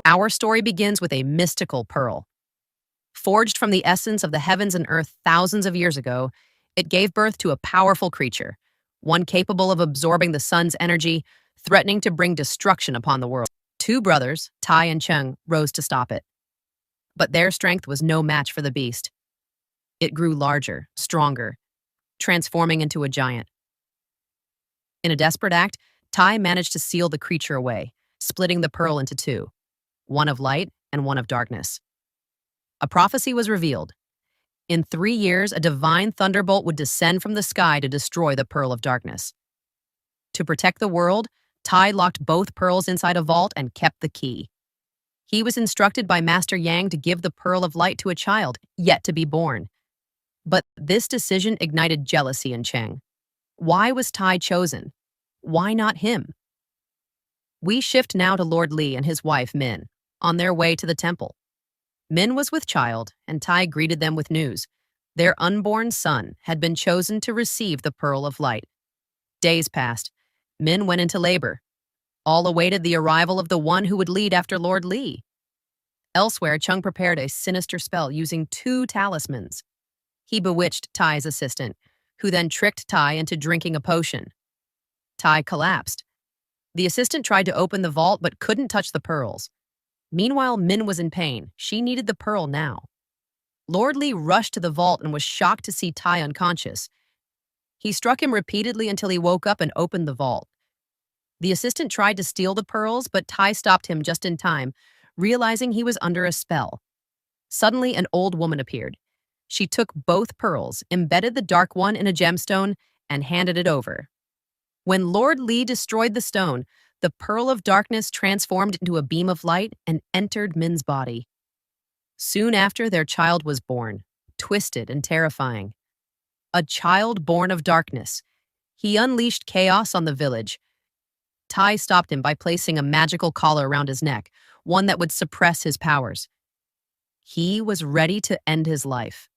Our story begins with a mystical pearl. Forged from the essence of the heavens and earth thousands of years ago, it gave birth to a powerful creature, one capable of absorbing the sun's energy, threatening to bring destruction upon the world. Two brothers, Tai and Cheng, rose to stop it. But their strength was no match for the beast. It grew larger, stronger, transforming into a giant. In a desperate act, Tai managed to seal the creature away, splitting the pearl into two, one of light and one of darkness. A prophecy was revealed. In 3 years, a divine thunderbolt would descend from the sky to destroy the pearl of darkness. To protect the world, Tai locked both pearls inside a vault and kept the key. He was instructed by Master Yang to give the pearl of light to a child yet to be born. But this decision ignited jealousy in Cheng. Why was Tai chosen? Why not him? We shift now to Lord Li and his wife Min, on their way to the temple. Min was with child, and Tai greeted them with news. Their unborn son had been chosen to receive the pearl of light. Days passed. Min went into labor. All awaited the arrival of the one who would lead after Lord Li. Elsewhere, Chung prepared a sinister spell using 2 talismans. He bewitched Tai's assistant, who then tricked Tai into drinking a potion. Tai collapsed. The assistant tried to open the vault but couldn't touch the pearls. Meanwhile, Min was in pain. She needed the pearl now. Lord Li rushed to the vault and was shocked to see Tai unconscious. He struck him repeatedly until he woke up and opened the vault. The assistant tried to steal the pearls, but Tai stopped him just in time, realizing he was under a spell. Suddenly, an old woman appeared. She took both pearls, embedded the dark one in a gemstone, and handed it over. When Lord Li destroyed the stone, the pearl of darkness transformed into a beam of light and entered Min's body. Soon after, their child was born, twisted and terrifying. A child born of darkness. He unleashed chaos on the village. Tai stopped him by placing a magical collar around his neck, one that would suppress his powers. He was ready to end his life.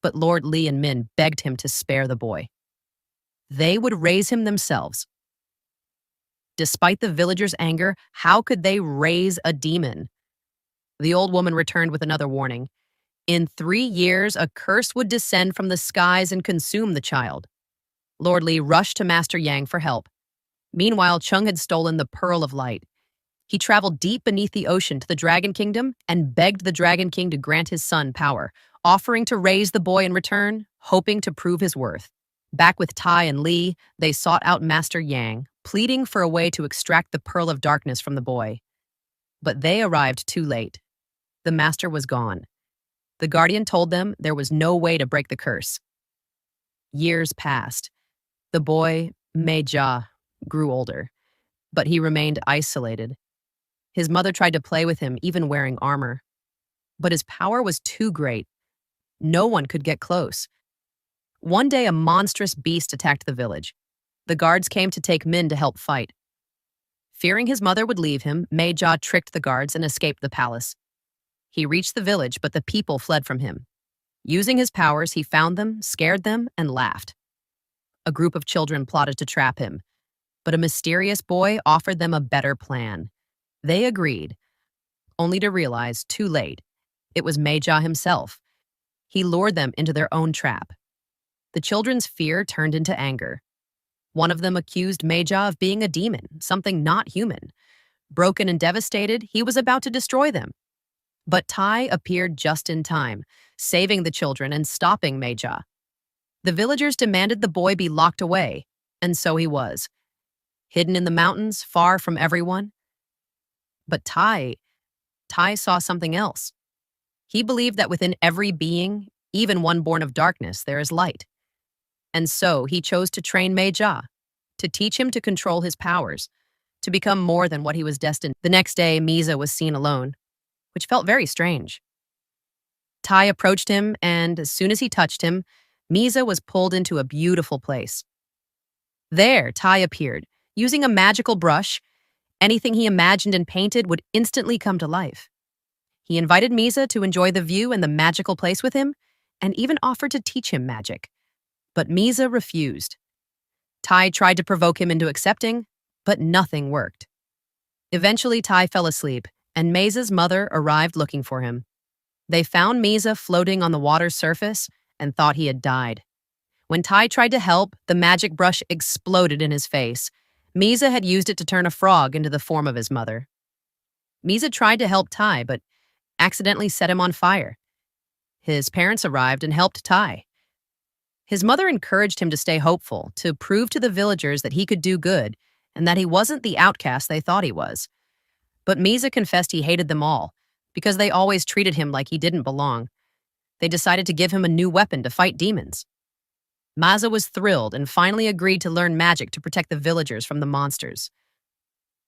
But Lord Li and Min begged him to spare the boy. They would raise him themselves. Despite the villagers' anger, how could they raise a demon? The old woman returned with another warning. In 3 years, a curse would descend from the skies and consume the child. Lord Li rushed to Master Yang for help. Meanwhile, Chung had stolen the Pearl of Light. He traveled deep beneath the ocean to the Dragon Kingdom and begged the Dragon King to grant his son power, offering to raise the boy in return, hoping to prove his worth. Back with Tai and Li, they sought out Master Yang, pleading for a way to extract the Pearl of Darkness from the boy. But they arrived too late. The master was gone. The guardian told them there was no way to break the curse. Years passed. The boy, Ne Zha, grew older, but he remained isolated. His mother tried to play with him, even wearing armor. But his power was too great. No one could get close. One day, a monstrous beast attacked the village. The guards came to take Min to help fight. Fearing his mother would leave him, Ne Zha tricked the guards and escaped the palace. He reached the village, but the people fled from him. Using his powers, he found them, scared them, and laughed. A group of children plotted to trap him, but a mysterious boy offered them a better plan. They agreed, only to realize, too late, it was Ne Zha himself. He lured them into their own trap. The children's fear turned into anger. One of them accused Ne Zha of being a demon, something not human. Broken and devastated, he was about to destroy them. But Tai appeared just in time, saving the children and stopping Ne Zha. The villagers demanded the boy be locked away, and so he was. Hidden in the mountains, far from everyone. But Tai saw something else. He believed that within every being, even one born of darkness, there is light. And so he chose to train Ne Zha, to teach him to control his powers, to become more than what he was destined. The next day, Ne Zha was seen alone, which felt very strange. Tai approached him, and as soon as he touched him, Ne Zha was pulled into a beautiful place. There, Tai appeared. Using a magical brush, anything he imagined and painted would instantly come to life. He invited Ne Zha to enjoy the view and the magical place with him, and even offered to teach him magic. But Ne Zha refused. Tai tried to provoke him into accepting, but nothing worked. Eventually, Tai fell asleep, and Meiza's mother arrived looking for him. They found Meiza floating on the water's surface and thought he had died. When Tai tried to help, the magic brush exploded in his face. Meiza had used it to turn a frog into the form of his mother. Meiza tried to help Tai, but accidentally set him on fire. His parents arrived and helped Tai. His mother encouraged him to stay hopeful, to prove to the villagers that he could do good and that he wasn't the outcast they thought he was. But Meiza confessed he hated them all because they always treated him like he didn't belong. They decided to give him a new weapon to fight demons. Meiza was thrilled and finally agreed to learn magic to protect the villagers from the monsters.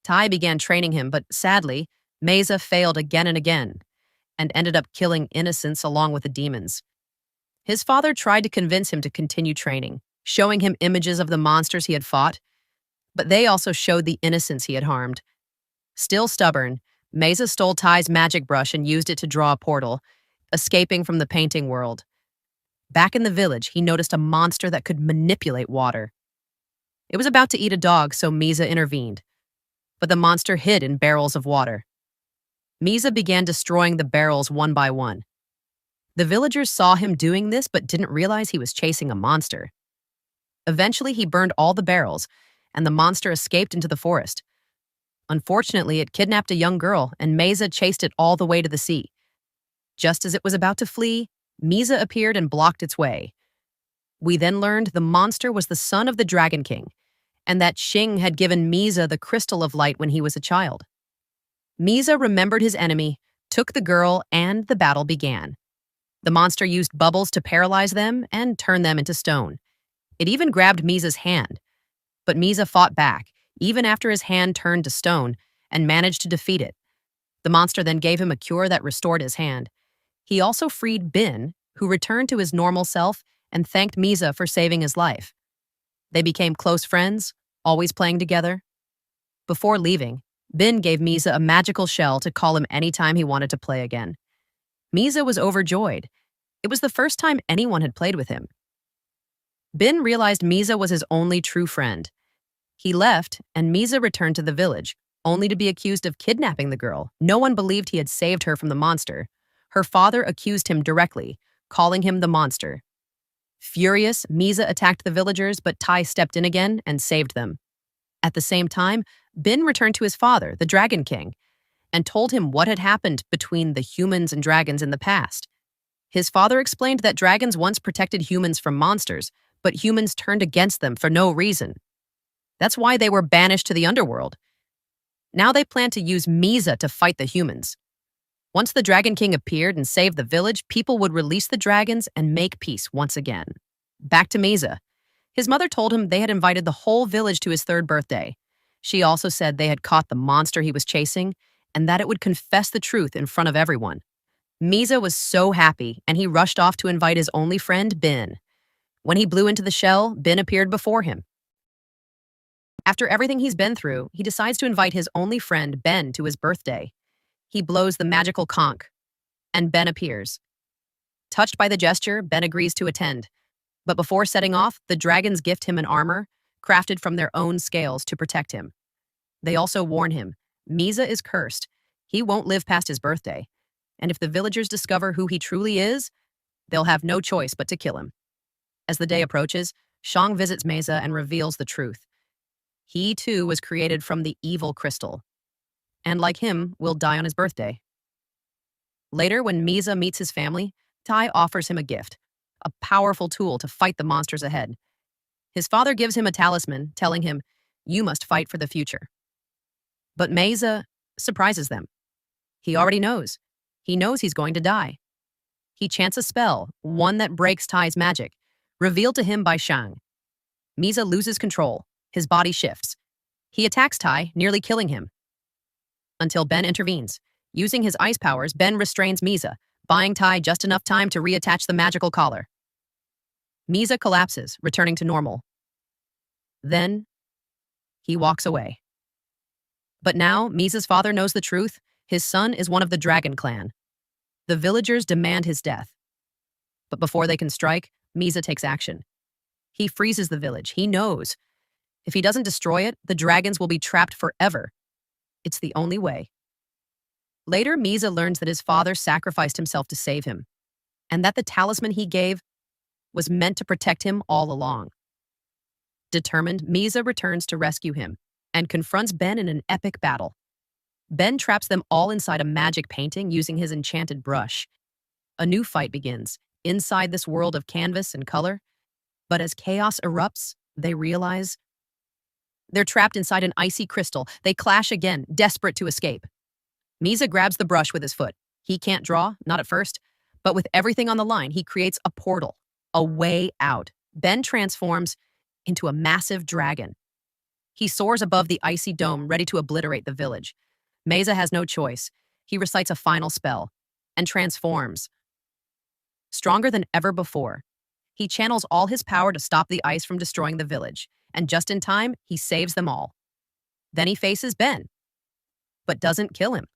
Tai began training him, but sadly, Meiza failed again and again and ended up killing innocents along with the demons. His father tried to convince him to continue training, showing him images of the monsters he had fought, but they also showed the innocents he had harmed. Still stubborn, Meiza stole Tai's magic brush and used it to draw a portal, escaping from the painting world. Back in the village, he noticed a monster that could manipulate water. It was about to eat a dog, so Meiza intervened, but the monster hid in barrels of water. Meiza began destroying the barrels one by one. The villagers saw him doing this but didn't realize he was chasing a monster. Eventually, he burned all the barrels, and the monster escaped into the forest. Unfortunately, it kidnapped a young girl, and Meiza chased it all the way to the sea. Just as it was about to flee, Meiza appeared and blocked its way. We then learned the monster was the son of the Dragon King, and that Xing had given Meiza the crystal of light when he was a child. Meiza remembered his enemy, took the girl, and the battle began. The monster used bubbles to paralyze them and turn them into stone. It even grabbed Meiza's hand, but Meiza fought back, even after his hand turned to stone, and managed to defeat it. The monster then gave him a cure that restored his hand. He also freed Bin, who returned to his normal self and thanked Meiza for saving his life. They became close friends, always playing together. Before leaving, Bin gave Meiza a magical shell to call him anytime he wanted to play again. Meiza was overjoyed. It was the first time anyone had played with him. Bin realized Meiza was his only true friend. He left, and Meiza returned to the village, only to be accused of kidnapping the girl. No one believed he had saved her from the monster. Her father accused him directly, calling him the monster. Furious, Meiza attacked the villagers, but Tai stepped in again and saved them. At the same time, Bin returned to his father, the Dragon King, and told him what had happened between the humans and dragons in the past. His father explained that dragons once protected humans from monsters, but humans turned against them for no reason. That's why they were banished to the underworld. Now they plan to use Meiza to fight the humans. Once the Dragon King appeared and saved the village, people would release the dragons and make peace once again. Back to Meiza. His mother told him they had invited the whole village to his 3rd birthday. She also said they had caught the monster he was chasing and that it would confess the truth in front of everyone. Meiza was so happy, and he rushed off to invite his only friend, Bin. When he blew into the shell, Bin appeared before him. After everything he's been through, he decides to invite his only friend, Ben, to his birthday. He blows the magical conch, and Ben appears. Touched by the gesture, Ben agrees to attend. But before setting off, the dragons gift him an armor, crafted from their own scales to protect him. They also warn him, Meiza is cursed. He won't live past his birthday. And if the villagers discover who he truly is, they'll have no choice but to kill him. As the day approaches, Shang visits Meiza and reveals the truth. He, too, was created from the evil crystal, and like him, will die on his birthday. Later, when Meiza meets his family, Tai offers him a gift, a powerful tool to fight the monsters ahead. His father gives him a talisman, telling him, "You must fight for the future." But Meiza surprises them. He already knows. He knows he's going to die. He chants a spell, one that breaks Tai's magic, revealed to him by Shang. Meiza loses control. His body shifts. He attacks Tai, nearly killing him. Until Ben intervenes. Using his ice powers, Ben restrains Meiza, buying Tai just enough time to reattach the magical collar. Meiza collapses, returning to normal. Then, he walks away. But now, Meiza's father knows the truth. His son is one of the Dragon Clan. The villagers demand his death. But before they can strike, Meiza takes action. He freezes the village. He knows. If he doesn't destroy it, the dragons will be trapped forever. It's the only way. Later, Ne Zha learns that his father sacrificed himself to save him, and that the talisman he gave was meant to protect him all along. Determined, Ne Zha returns to rescue him and confronts Ben in an epic battle. Ben traps them all inside a magic painting using his enchanted brush. A new fight begins, inside this world of canvas and color. But as chaos erupts, they realize they're trapped inside an icy crystal. They clash again, desperate to escape. Ne Zha grabs the brush with his foot. He can't draw, not at first, but with everything on the line, he creates a portal, a way out. Ben transforms into a massive dragon. He soars above the icy dome, ready to obliterate the village. Ne Zha has no choice. He recites a final spell and transforms. Stronger than ever before, he channels all his power to stop the ice from destroying the village, and just in time, he saves them all. Then he faces Ben, but doesn't kill him.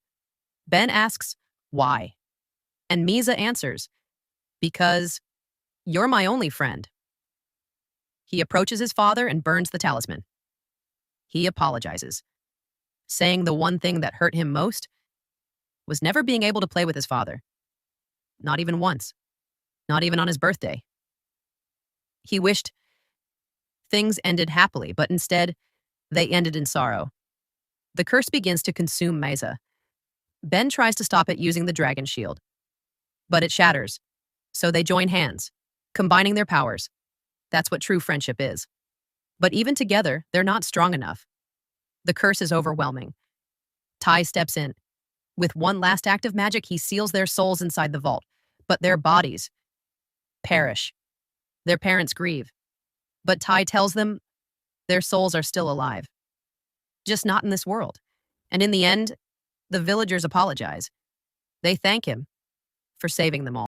Ben asks, why? And Ne Zha answers, because you're my only friend. He approaches his father and burns the talisman. He apologizes, saying the one thing that hurt him most was never being able to play with his father. Not even once. Not even on his birthday. He wished things ended happily, but instead, they ended in sorrow. The curse begins to consume Ne Zha. Ben tries to stop it using the dragon shield, but it shatters. So they join hands, combining their powers. That's what true friendship is. But even together, they're not strong enough. The curse is overwhelming. Tai steps in. With one last act of magic, he seals their souls inside the vault, but their bodies perish. Their parents grieve. But Tai tells them their souls are still alive. Just not in this world. And in the end, the villagers apologize. They thank him for saving them all.